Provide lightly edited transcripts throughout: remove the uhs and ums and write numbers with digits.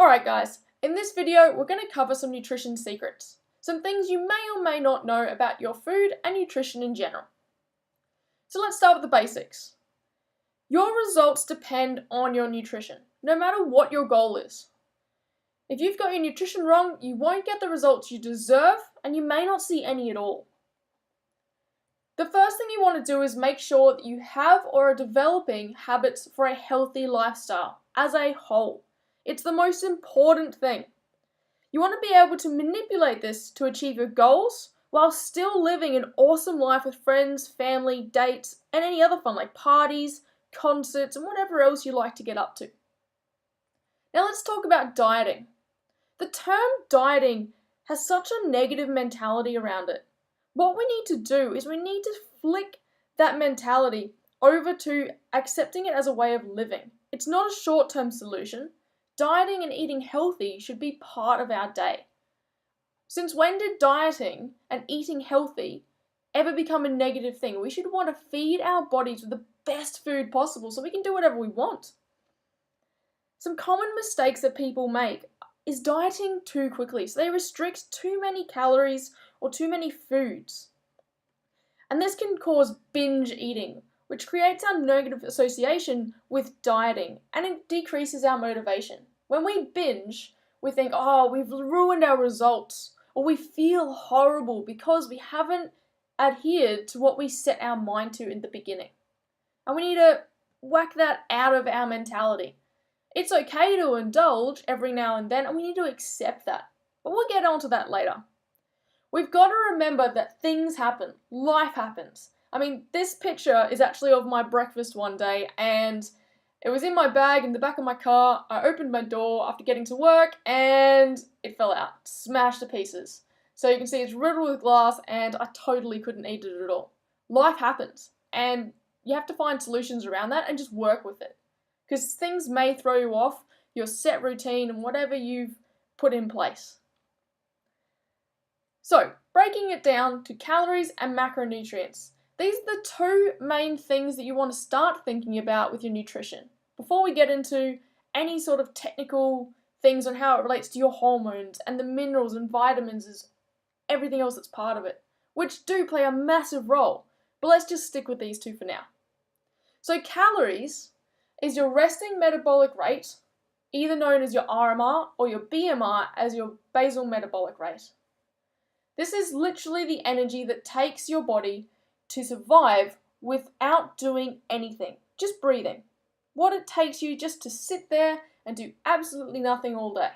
Alright guys, in this video we're going to cover some nutrition secrets. Some things you may or may not know about your food and nutrition in general. So let's start with the basics. Your results depend on your nutrition, no matter what your goal is. If you've got your nutrition wrong, you won't get the results you deserve and you may not see any at all. The first thing you want to do is make sure that you have or are developing habits for a healthy lifestyle as a whole. It's the most important thing. You want to be able to manipulate this to achieve your goals while still living an awesome life with friends, family, dates, and any other fun like parties, concerts, and whatever else you like to get up to. Now let's talk about dieting. The term dieting has such a negative mentality around it. What we need to do is we need to flick that mentality over to accepting it as a way of living. It's not a short-term solution. Dieting and eating healthy should be part of our day. Since when did dieting and eating healthy ever become a negative thing? We should want to feed our bodies with the best food possible so we can do whatever we want. Some common mistakes that people make is dieting too quickly. So they restrict too many calories or too many foods. And this can cause binge eating, which creates our negative association with dieting and it decreases our motivation. When we binge, we think, oh, we've ruined our results, or we feel horrible because we haven't adhered to what we set our mind to in the beginning. And we need to whack that out of our mentality. It's okay to indulge every now and then, and we need to accept that. But we'll get onto that later. We've got to remember that things happen. Life happens. I mean, this picture is actually of my breakfast one day, and it was in my bag in the back of my car. I opened my door after getting to work, and it fell out, smashed to pieces. So you can see it's riddled with glass, and I totally couldn't eat it at all. Life happens, and you have to find solutions around that and just work with it. Because things may throw you off your set routine and whatever you've put in place. So, breaking it down to calories and macronutrients. These are the two main things that you want to start thinking about with your nutrition before we get into any sort of technical things on how it relates to your hormones and the minerals and vitamins and everything else that's part of it, which do play a massive role. But let's just stick with these two for now. So calories is your resting metabolic rate, either known as your RMR or your BMR as your basal metabolic rate. This is literally the energy that takes your body to survive without doing anything, just breathing. What it takes you just to sit there and do absolutely nothing all day.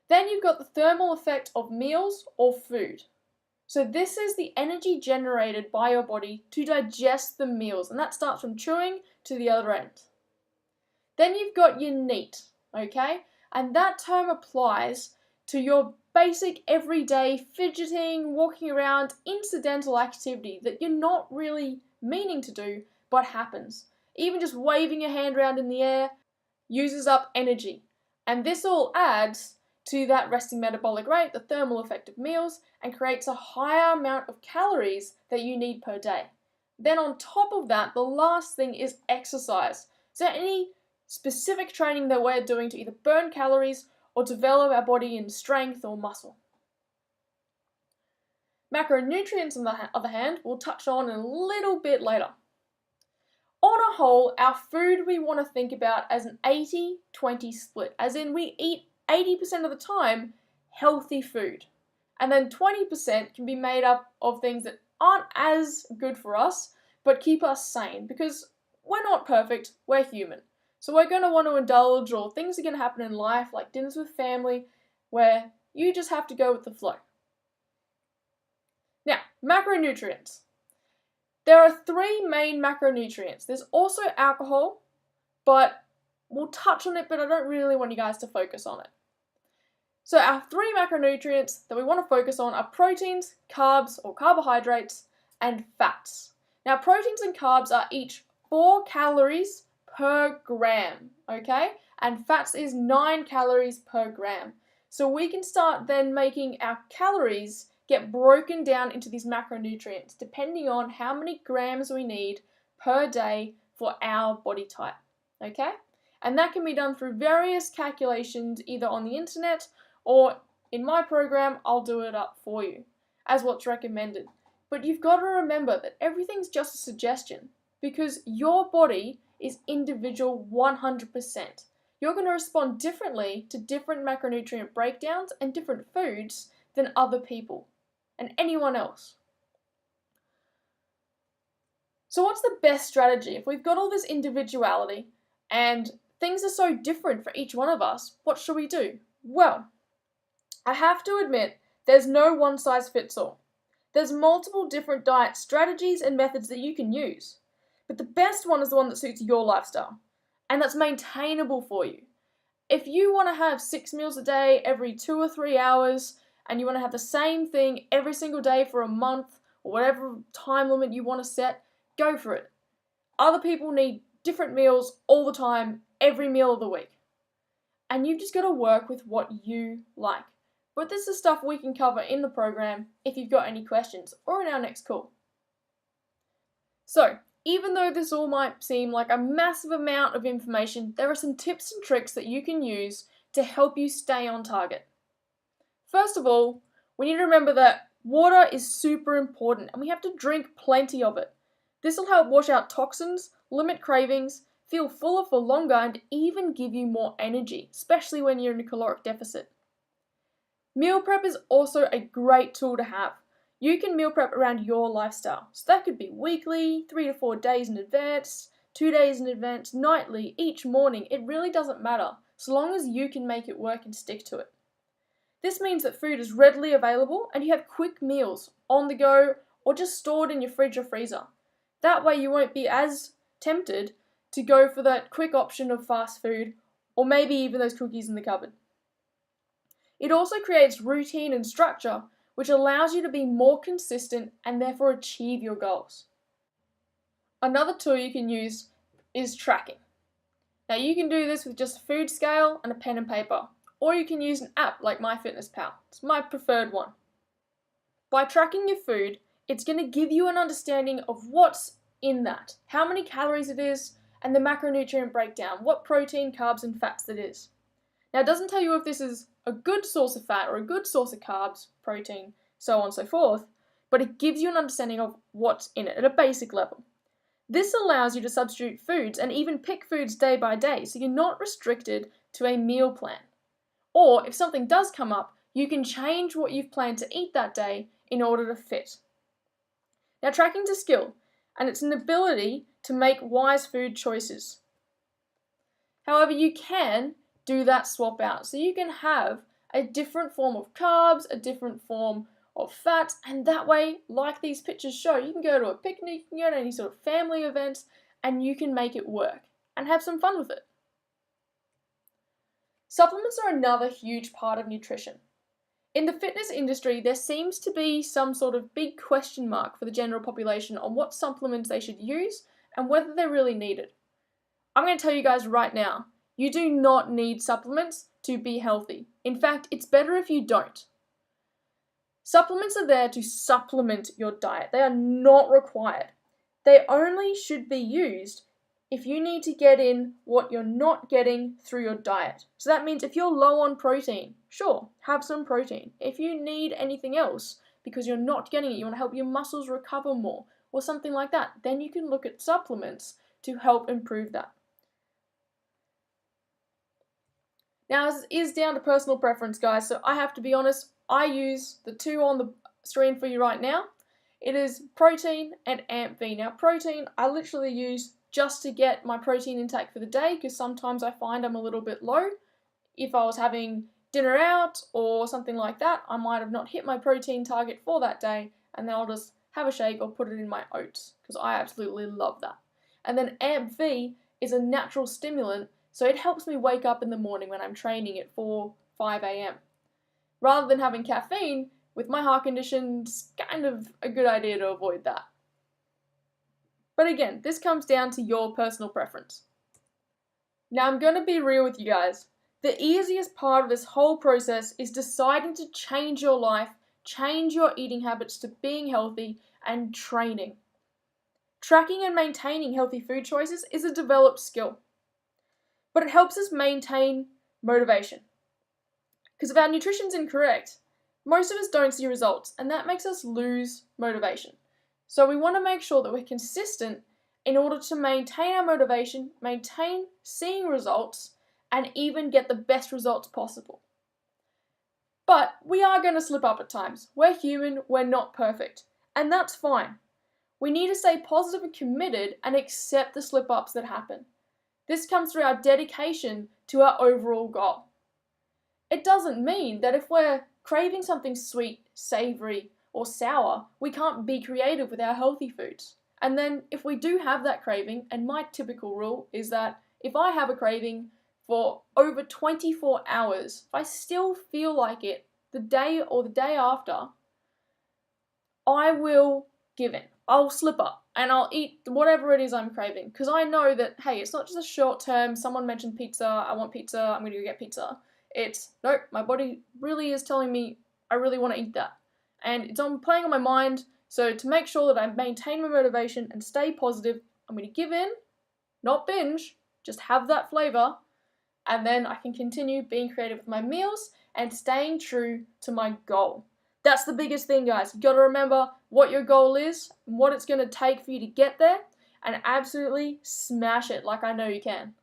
Then you've got the thermal effect of meals or food. So this is the energy generated by your body to digest the meals, and that starts from chewing to the other end. Then you've got your NEAT, okay? And that term applies to your basic everyday fidgeting, walking around, incidental activity that you're not really meaning to do, but happens. Even just waving your hand around in the air uses up energy. And this all adds to that resting metabolic rate, the thermal effect of meals, and creates a higher amount of calories that you need per day. Then on top of that, the last thing is exercise. So any specific training that we're doing to either burn calories or develop our body in strength or muscle. Macronutrients, on the other hand, we'll touch on in a little bit later. On a whole, our food we want to think about as an 80-20 split, as in we eat 80% of the time healthy food, and then 20% can be made up of things that aren't as good for us, but keep us sane, because we're not perfect, we're human. So we're going to want to indulge, or things are going to happen in life, like dinners with family, where you just have to go with the flow. Now, macronutrients. There are three main macronutrients. There's also alcohol, but we'll touch on it, but I don't really want you guys to focus on it. So our three macronutrients that we want to focus on are proteins, carbs or carbohydrates, and fats. Now, proteins and carbs are each 4 calories per gram, okay? And fats is 9 calories per gram. So we can start then making our calories get broken down into these macronutrients depending on how many grams we need per day for our body type, okay? And that can be done through various calculations either on the internet or in my program, I'll do it up for you as what's recommended. But you've got to remember that everything's just a suggestion because your body is individual 100%. You're going to respond differently to different macronutrient breakdowns and different foods than other people and anyone else. So what's the best strategy? If we've got all this individuality and things are so different for each one of us, what should we do? Well, I have to admit, there's no one size fits all. There's multiple different diet strategies and methods that you can use. But the best one is the one that suits your lifestyle and that's maintainable for you. If you want to have 6 meals a day every 2 or 3 hours and you want to have the same thing every single day for a month or whatever time limit you want to set, go for it. Other people need different meals all the time, every meal of the week. And you've just got to work with what you like. But this is stuff we can cover in the program if you've got any questions or in our next call. So, even though this all might seem like a massive amount of information, there are some tips and tricks that you can use to help you stay on target. First of all, we need to remember that water is super important and we have to drink plenty of it. This will help wash out toxins, limit cravings, feel fuller for longer, and even give you more energy, especially when you're in a caloric deficit. Meal prep is also a great tool to have. You can meal prep around your lifestyle. So that could be weekly, 3 to 4 days in advance, 2 days in advance, nightly, each morning. It really doesn't matter, so long as you can make it work and stick to it. This means that food is readily available and you have quick meals on the go or just stored in your fridge or freezer. That way you won't be as tempted to go for that quick option of fast food or maybe even those cookies in the cupboard. It also creates routine and structure, which allows you to be more consistent and therefore achieve your goals. Another tool you can use is tracking. Now you can do this with just a food scale and a pen and paper, or you can use an app like MyFitnessPal. It's my preferred one. By tracking your food, it's going to give you an understanding of what's in that, how many calories it is, and the macronutrient breakdown, what protein, carbs, and fats it is. Now it doesn't tell you if this is a good source of fat or a good source of carbs, protein, so on and so forth, but it gives you an understanding of what's in it at a basic level. This allows you to substitute foods and even pick foods day by day, so you're not restricted to a meal plan. Or if something does come up, you can change what you've planned to eat that day in order to fit. Now tracking's a skill, and it's an ability to make wise food choices. However, you can do that swap out. So you can have a different form of carbs, a different form of fats, and that way, like these pictures show, you can go to a picnic, you can go to any sort of family event, and you can make it work and have some fun with it. Supplements are another huge part of nutrition. In the fitness industry, there seems to be some sort of big question mark for the general population on what supplements they should use and whether they're really needed. I'm going to tell you guys right now, you do not need supplements to be healthy. In fact, it's better if you don't. Supplements are there to supplement your diet. They are not required. They only should be used if you need to get in what you're not getting through your diet. So that means if you're low on protein, sure, have some protein. If you need anything else because you're not getting it, you want to help your muscles recover more or something like that, then you can look at supplements to help improve that. Now, this is down to personal preference, guys, so I have to be honest, I use the two on the screen for you right now. It is protein and AMP-V. Now, protein, I literally use just to get my protein intake for the day because sometimes I find I'm a little bit low. If I was having dinner out or something like that, I might have not hit my protein target for that day, and then I'll just have a shake or put it in my oats because I absolutely love that. And then AMP-V is a natural stimulant, so it helps me wake up in the morning when I'm training at 4, 5 a.m. Rather than having caffeine, with my heart condition, it's kind of a good idea to avoid that. But again, this comes down to your personal preference. Now I'm going to be real with you guys. The easiest part of this whole process is deciding to change your life, change your eating habits to being healthy, and training. Tracking and maintaining healthy food choices is a developed skill. but it helps us maintain motivation. Because if our nutrition's incorrect, most of us don't see results, and that makes us lose motivation. So we want to make sure that we're consistent in order to maintain our motivation, maintain seeing results, and even get the best results possible. But we are going to slip up at times. We're human, we're not perfect, and that's fine. We need to stay positive and committed and accept the slip-ups that happen. This comes through our dedication to our overall goal. It doesn't mean that if we're craving something sweet, savoury, or sour, we can't be creative with our healthy foods. And then if we do have that craving, and my typical rule is that if I have a craving for over 24 hours, if I still feel like it the day or the day after, I will give in. I'll slip up and I'll eat whatever it is I'm craving, because I know that, hey, it's not just a short term, someone mentioned pizza, I want pizza, I'm going to go get pizza. It's, nope, my body really is telling me I really want to eat that. And it's playing on my mind, so to make sure that I maintain my motivation and stay positive, I'm going to give in, not binge, just have that flavour, and then I can continue being creative with my meals and staying true to my goal. That's the biggest thing, guys. You've got to remember what your goal is, and what it's going to take for you to get there, and absolutely smash it like I know you can.